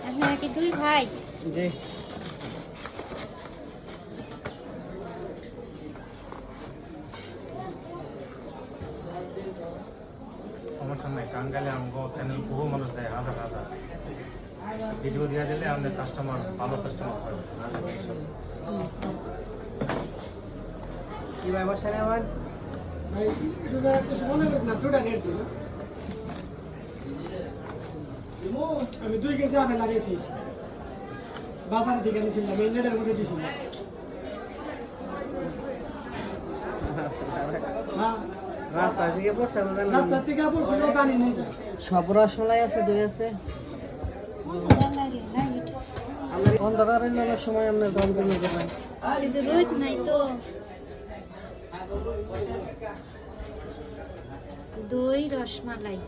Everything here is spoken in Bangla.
আপনারা কি দুই ভাই? জি। সমস্যা নাই, টাঙ্গাইলে আমগো চ্যানেল বহু মানুষ দেয়, হাজার হাজার ভিডিও দিয়ে দিলে আমাদের কাস্টমার ভালো কাস্টমার হয়। কি ভাই বসে আমার আমি 2 কেজি আপেল লাগিয়েছি বাজারে থেকে নিয়েছিলাম এই নেটের মধ্যে দিয়েছিলাম। রাস্তা থেকে পড়ছে রাস্তা থেকে পড়ছিল জানি না। সব রসমালাই আছে, দই আছে। অন্ধকারের নামের সময় আপনার দম কমে যাবেন। রোদ নাই তো, দই রসমালাই।